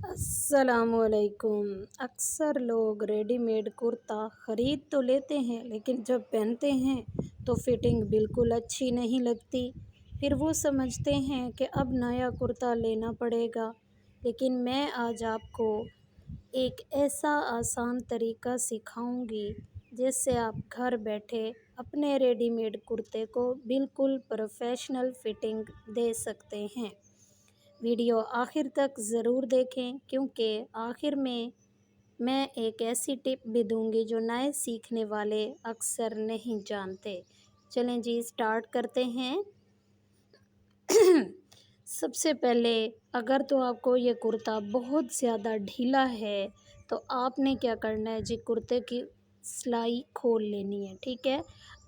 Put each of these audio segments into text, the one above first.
السلام علیکم۔ اکثر لوگ ریڈی میڈ کرتا خرید تو لیتے ہیں لیکن جب پہنتے ہیں تو فٹنگ بالکل اچھی نہیں لگتی۔ پھر وہ سمجھتے ہیں کہ اب نیا کرتا لینا پڑے گا، لیکن میں آج آپ کو ایک ایسا آسان طریقہ سکھاؤں گی جس سے آپ گھر بیٹھے اپنے ریڈی میڈ کرتے کو بالکل پروفیشنل فٹنگ دے سکتے ہیں۔ ویڈیو آخر تک ضرور دیکھیں کیونکہ آخر میں ایک ایسی ٹپ بھی دوں گی جو نئے سیکھنے والے اکثر نہیں جانتے۔ چلیں جی سٹارٹ کرتے ہیں۔ سب سے پہلے اگر تو آپ کو یہ کرتا بہت زیادہ ڈھیلا ہے تو آپ نے کیا کرنا ہے جی، کرتے کی سلائی کھول لینی ہے، ٹھیک ہے۔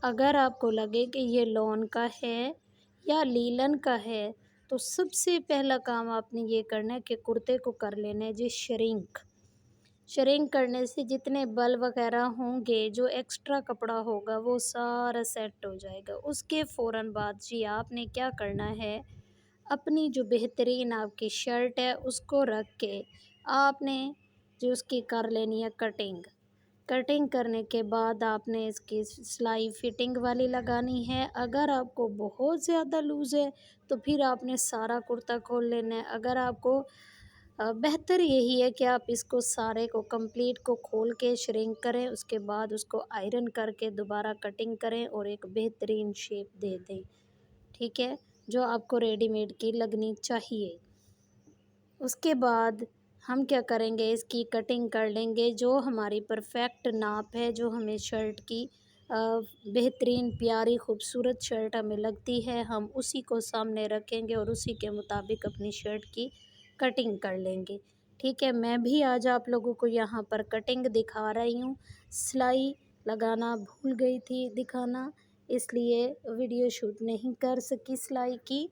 اگر آپ کو لگے کہ یہ لون کا ہے یا لیلن کا ہے تو سب سے پہلا کام آپ نے یہ کرنا ہے کہ کرتے کو کر لینا ہے جی شرنک کرنے سے جتنے بل وغیرہ ہوں گے، جو ایکسٹرا کپڑا ہوگا وہ سارا سیٹ ہو جائے گا۔ اس کے فوراً بعد جی آپ نے کیا کرنا ہے، اپنی جو بہترین آپ کی شرٹ ہے اس کو رکھ کے آپ نے جو اس کی کر لینی ہے کٹنگ کرنے کے بعد آپ نے اس کی سلائی فٹنگ والی لگانی ہے۔ اگر آپ کو بہت زیادہ لوز ہے تو پھر آپ نے سارا کرتا کھول لینا ہے۔ اگر آپ کو بہتر یہی ہے کہ آپ اس کو سارے کو کمپلیٹ کو کھول کے شرنک کریں، اس کے بعد اس کو آئرن کر کے دوبارہ کٹنگ کریں اور ایک بہترین شیپ دے دیں، ٹھیک ہے، جو آپ کو ریڈی میڈ کی لگنی چاہیے۔ اس کے بعد ہم کیا کریں گے، اس کی کٹنگ کر لیں گے جو ہماری پرفیکٹ ناپ ہے، جو ہمیں شرٹ کی بہترین پیاری خوبصورت شرٹ ہمیں لگتی ہے، ہم اسی کو سامنے رکھیں گے اور اسی کے مطابق اپنی شرٹ کی کٹنگ کر لیں گے، ٹھیک ہے۔ میں بھی آج آپ لوگوں کو یہاں پر کٹنگ دکھا رہی ہوں، سلائی لگانا بھول گئی تھی دکھانا، اس لیے ویڈیو شوٹ نہیں کر سکی سلائی کی۔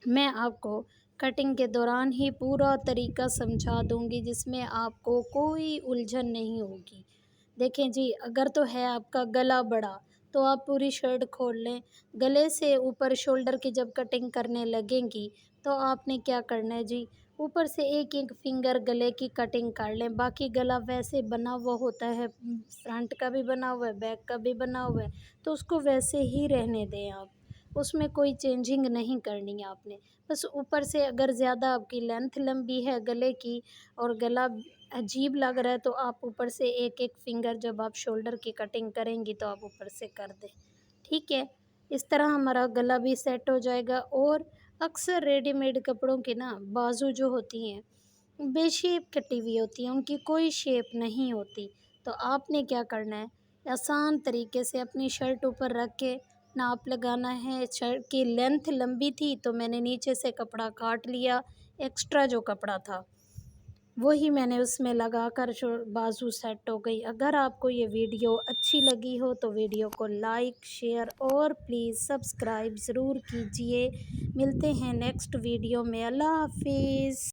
میں آپ کو کٹنگ کے دوران ہی پورا طریقہ سمجھا دوں گی جس میں آپ کو کوئی الجھن نہیں ہوگی۔ دیکھیں جی، اگر تو ہے آپ کا گلا بڑا تو آپ پوری شرٹ کھول لیں، گلے سے اوپر شولڈر کی جب کٹنگ کرنے لگیں گی تو آپ نے کیا کرنا ہے جی، اوپر سے ایک فنگر گلے کی کٹنگ کر لیں، باقی گلا ویسے بنا ہوا ہوتا ہے، فرنٹ کا بھی بنا ہوا ہے بیک کا بھی بنا ہوا ہے، تو اس کو ویسے ہی رہنے دیں آپ، اس میں کوئی چینجنگ نہیں کرنی ہے آپ نے، بس اوپر سے اگر زیادہ آپ کی لینتھ لمبی ہے گلے کی اور گلا عجیب لگ رہا ہے تو آپ اوپر سے ایک فنگر جب آپ شولڈر کی کٹنگ کریں گی تو آپ اوپر سے کر دیں، ٹھیک ہے۔ اس طرح ہمارا گلا بھی سیٹ ہو جائے گا۔ اور اکثر ریڈی میڈ کپڑوں کے نا بازو جو ہوتی ہیں بے شیپ کٹی ہوئی ہوتی ہیں، ان کی کوئی شیپ نہیں ہوتی، تو آپ نے کیا کرنا ہے، آسان طریقے سے اپنی شرٹ اوپر رکھ کے ناپ لگانا ہے۔ شرٹ کی لینتھ لمبی تھی تو میں نے نیچے سے کپڑا کاٹ لیا، ایکسٹرا جو کپڑا تھا وہی میں نے اس میں لگا کر بازو سیٹ ہو گئی۔ اگر آپ کو یہ ویڈیو اچھی لگی ہو تو ویڈیو کو لائک شیئر اور پلیز سبسکرائب ضرور کیجئے۔ ملتے ہیں نیکسٹ ویڈیو میں، اللہ حافظ۔